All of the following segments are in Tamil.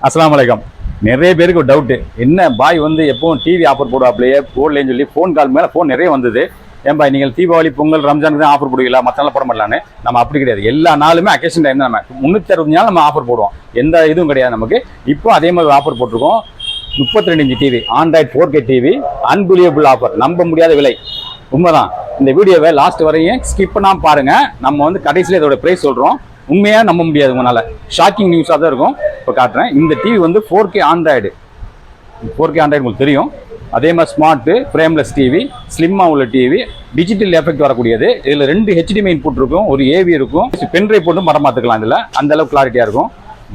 அஸ்ஸலாமு அலைக்கும். நிறைய பேருக்கு ஒரு டவுட்டு, என்ன பாய் வந்து எப்பவும் டிவி ஆஃபர் போடுவாப்லையே போடலேன்னு சொல்லி ஃபோன் கால் மேலே ஃபோன் நிறைய வந்தது. ஏன் பாய் நீங்கள் தீபாவளி பொங்கல் ரம்ஜானுக்கு தான் ஆஃபர் போடுவீங்களா, மற்ற நாள் போட மாட்டலான்னு? நம்ம அப்படி கிடையாது. எல்லா நாளுமே அக்கேஷன் டைம் தான். நம்ம 360 நாள் நம்ம ஆஃபர் போடுவோம், எந்த இதுவும் கிடையாது நமக்கு. இப்போ அதே மாதிரி ஆஃபர் போட்டிருக்கோம். 32 inch TV, Android 4K TV, unbelievable offer, நம்ப முடியாத விலை. உண்மைதான். இந்த வீடியோவை லாஸ்ட் வரையும் ஸ்கிப் பண்ணாமல் பாருங்க. நம்ம வந்து கடைசியில் இதோட ப்ரைஸ் சொல்கிறோம். உண்மையாக நம்ப முடியாது உங்களால், ஷாக்கிங் நியூஸாக தான் இருக்கும். இப்போ காட்டுறேன். இந்த டிவி வந்து 4K ஆண்ட்ராய்டு உங்களுக்கு தெரியும். அதே மாதிரி ஸ்மார்ட்டு ஃப்ரேம்லெஸ் டிவி, ஸ்லிம்மாக உள்ள டிவி, டிஜிட்டல் எஃபெக்ட் வரக்கூடியது. இதில் 2 HDMI இன்புட் இருக்கும், ஒரு ஏவி இருக்கும், பென்ட்ரைவ் போட்டும் படம் பார்த்துக்கலாம். இதில் அந்த அளவுக்கு கிளாரிட்டியாக இருக்கும்.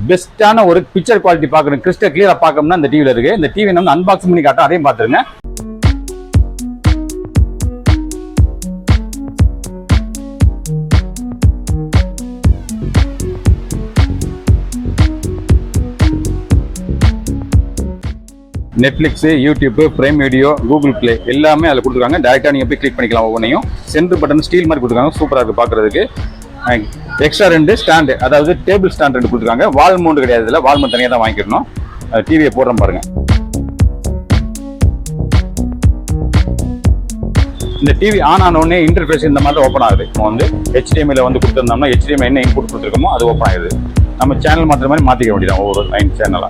பெஸ்ட்டான ஒரு பிக்சர் குவாலிட்டி பார்க்கணும், கிறிஸ்டல் கிளியராக பார்க்கணும்னா இந்த டிவியில் இருக்குது. இந்த டிவி நம்ம அன்பாக்சிங் பண்ணி காட்டும், அதையும் பார்த்துருங்க. Netflix, YouTube, prime video, Google play எல்லாமே அதில் கொடுத்துருக்காங்க. டேரெக்டாக நீங்கள் போய் கிளிக் பண்ணிக்கலாம். ஒவ்வொன்றையும் சென்டர் பட்டன் ஸ்டீல் மாதிரி கொடுத்துருக்காங்க. சூப்பராக இருக்குது பார்க்குறதுக்கு. எக்ஸ்ட்ரா 2 ஸ்டாண்டு, அதாவது டேபிள் ஸ்டாண்ட் 2 கொடுத்துருக்காங்க. வால் மவுண்ட் கிடையாது, இதில் வால் மவுண்ட் தனியாக தான் வாங்கிக்கணும். டிவியை போடுறோம் பாருங்கள். இந்த டிவி ஆன் ஆனோடனே இன்டர்ஃபேஸ் இந்த மாதிரி ஓப்பன் ஆகுது. நம்ம வந்து HDMIயில் வந்து கொடுத்துருந்தோம்னா HDMI என்ன இன்புட் கொடுத்துருக்கோமோ அது ஓப்பன் ஆகுது. நம்ம சேனல் மாற்றுற மாதிரி மாற்றிக்க வேண்டியதான் ஒவ்வொரு லைன் சேனலாக.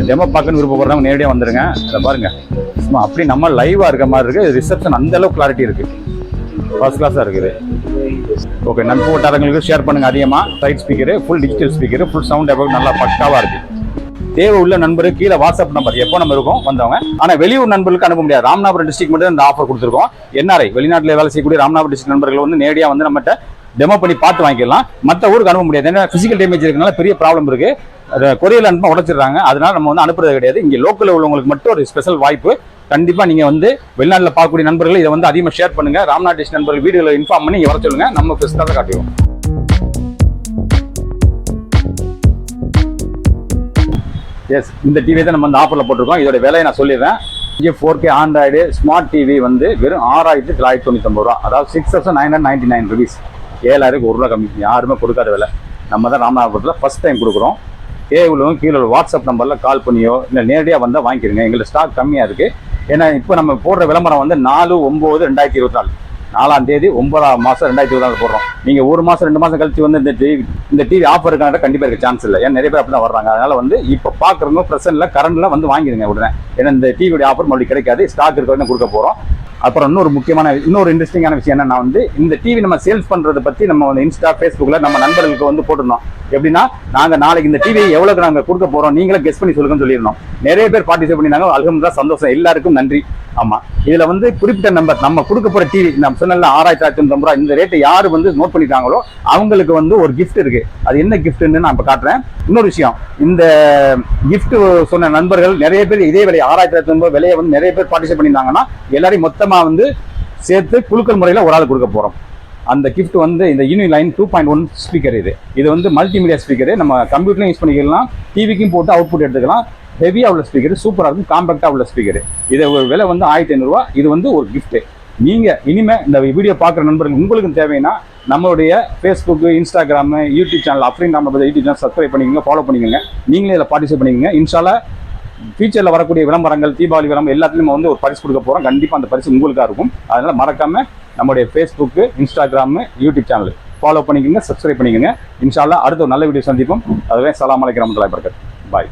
டெமோ பார்க்கணும்னு விருப்பப்படுறவங்க நேரடியாக வந்துருங்க. அதை பாருங்க, சும்மா அப்படி நம்ம லைவாக இருக்க மாதிரி இருக்குது. ரிசப்ஷன் அந்த அளவுக்கு கிளாரிட்டி இருக்குது, ஃபர்ஸ்ட் கிளாஸாக இருக்குது. ஓகே, நட்பு வட்டாரங்களுக்கு ஷேர் பண்ணுங்கள். அதிகமாக side speaker, full digital speaker, full sound effect நல்லா பக்காவாக இருக்குது. தேவை உள்ள நண்பருக்கு கீழே வாட்ஸ்அப் நம்பர் எப்போ நம்ம இருக்கும் வந்தவங்க. ஆனால் வெளியூர் நண்பர்களுக்கு அனுப்ப முடியாது. ராமநாதபுரம் டிஸ்ட்ரிக்ட் மட்டும் இந்த ஆஃபர் கொடுத்துருக்கோம். NRI வெளிநாட்டில் வேலை செய்யக்கூடிய ராமநாதபுரம் டிஸ்ட்ரிக்ட் நண்பர்கள் வந்து நேரடியாக வந்து நம்மகிட்ட டெமோ பண்ணி பார்த்து வாங்கிக்கலாம். மற்ற ஊருக்கு அனுப்ப முடியாது, ஏன்னா பிசிக்கல் டேமேஜ் இருக்கனால பெரிய ப்ராப்ளம் இருக்குது. கொரியர் அனுப்ப உடச்சிடுறாங்க. அதனால நம்ம வந்து அனுப்புறது கிடையாது. இங்கே லோக்கலில் உள்ளவங்களுக்கு மட்டும் ஒரு ஸ்பெஷல் வாய்ப்பு. கண்டிப்பாக நீங்கள் வந்து வெளிநாட்டில் பார்க்கக்கூடிய நண்பர்கள் இதை வந்து அதிகமாக ஷேர் பண்ணுங்கள். ராம்நாத் டிஸ்ட்ரிக்ட் நண்பர்கள் வீடியோவில் இன்ஃபார்ம் பண்ணி இங்கே வர சொல்லுங்கள். நம்ம பெஸ்ட்டாக காட்டுவோம். எஸ், இந்த டிவி தான் நம்ம அந்த ஆஃபரில் போட்டிருக்கோம். இதோட விலையை நான் சொல்லிடுறேன். 4K ஆண்ட்ராய்டு ஸ்மார்ட் டிவி வந்து வெறும் 6,999 ரூபா, அதாவது 6,999 rupees. 7,000 1 ரூபா கம்மி, யாருமே கொடுக்காத விலை. நம்ம தான் ராமநாதபுரத்தில் ஃபஸ்ட் டைம் கொடுக்குறோம். உள்ளவங்க கீழே வாட்ஸ்அப் நம்பரில் கால் பண்ணியோ இல்லை நேரடியாக வந்தால் வாங்கிக்கிறீங்க. எங்களுக்கு ஸ்டாக் கம்மியாக இருக்குது. ஏன்னா இப்போ நம்ம போடுற விளம்பரம் வந்து 4/9/2024, 4ஆம் தேதி 9ஆம் மாதம் 2024 போடுறோம். நீங்கள் 1 மாதம் 2 மாதம் கழிச்சு வந்து இந்த டிவி ஆஃபர் இருக்காங்க கண்டிப்பாக இருக்க சான்ஸ் இல்லை. ஏன்னா நிறைய பேர் அப்படி தான் வர்றாங்க. அதனால் வந்து இப்போ பார்க்குறவங்க ப்ரெசென்ட்டில் கரண்டில் வந்து வாங்கிடுங்க உடனே. ஏன்னா இந்த டிவியோட ஆஃபர் மறுபடியும் கிடைக்காது, ஸ்டாக் இருக்கிறவங்க கொடுக்க போகிறோம். அப்புறம் இன்னொரு இன்ட்ரெஸ்டிங்கான விஷயம் என்னன்னா வந்து இந்த டிவி நம்ம சேல்ஸ் பண்ணுறதை பற்றி நம்ம வந்து இன்ஸ்டா ஃபேஸ்புக்கில் நம்ம நண்பர்களுக்கு வந்து போட்டிருந்தோம். எப்படின்னா, நாங்கள் நாளைக்கு இந்த டிவி எவ்வளோக்கு நாங்கள் கொடுக்க போகிறோம், நீங்களே கெஸ் பண்ணி சொல்லுங்கன்னு சொல்லியிருந்தோம். நிறைய பேர் பார்ட்டிசிபேட் பண்ணினாங்க. அல்ஹம்துலில்லாஹ், சந்தோஷம், எல்லாருக்கும் நன்றி. ஆமாம், இதில் வந்து குறிப்பிட்ட நம்பர் நம்ம கொடுக்க போகிற டிவி நம்ம சொன்னல 6,999 ரூபா, இந்த ரேட்டை யார் வந்து நோட் பண்ணிட்டாங்களோ அவங்களுக்கு வந்து ஒரு கிஃப்ட் இருக்குது. அது என்ன கிஃப்ட்னு நான் இப்போ காட்டுறேன். இன்னொரு விஷயம், இந்த கிஃப்ட் சொன்ன நண்பர்கள் நிறைய பேர் இதே விலை 6,999 விலையை வந்து நிறைய பேர் பார்ட்டிசிபேட் பண்ணியிருந்தாங்கன்னா எல்லாரையும் மொத்தமாக வந்து சேர்த்து குலுக்கல் முறையில் ஒரு ஆள் கொடுக்க போகிறோம். அந்த கிஃப்ட் வந்து இந்த யூனிலைன் 2.1 ஸ்பீக்கர். இது வந்து மல்டிமீடியா ஸ்பீக்கரு. நம்ம கம்ப்யூட்டர்லையும் யூஸ் பண்ணிக்கலாம், டிவிக்கும் போட்டு அவுட்புட் எடுத்துக்கலாம். ஹெவியாக உள்ள ஸ்பீக்கர், சூப்பராக இருக்கும், காம்பேக்டாக உள்ள ஸ்பீக்கர். இது ஒரு விலை வந்து 1,500 ரூபா. இது வந்து ஒரு கிஃப்ட்டு. நீங்கள் இனிமேல் இந்த வீடியோ பார்க்குற நண்பர்கள் உங்களுக்கு தேவைன்னா நம்மளுடைய ஃபேஸ்புக்கு, இன்ஸ்டாகிராமு, யூடியூப் சேனல் அப்படின்னு நம்ம யூடியூப் சேனல் சப்ஸ்கிரைப் பண்ணிக்கோங்க, ஃபாலோ பண்ணிக்கோங்க. நீங்களே இதில் பார்ட்டிசிபேட் பண்ணிக்கோங்க. இன்ஷால்லா ஃபியூச்சரில் வரக்கூடிய விளம்பரங்கள், தீபாவளி விளம்பரம் எல்லாத்துலேயும் வந்து ஒரு பரிசு கொடுக்க போகிறோம். கண்டிப்பாக அந்த பரிசு உங்களுக்காக இருக்கும். அதனால் மறக்காமல் நம்முடைய Facebook, Instagram, YouTube channel follow பண்ணிக்கோங்க, சப்ஸ்கிரைப் பண்ணிக்கோங்க. இன்ஷால்லா அடுத்த ஒரு நல்ல வீடியோ சந்திப்போம். அதுவே அஸ்ஸலாமு அலைக்கும் வரஹ்மத்துல்லாஹி வபரகாத்துஹு. பாய்.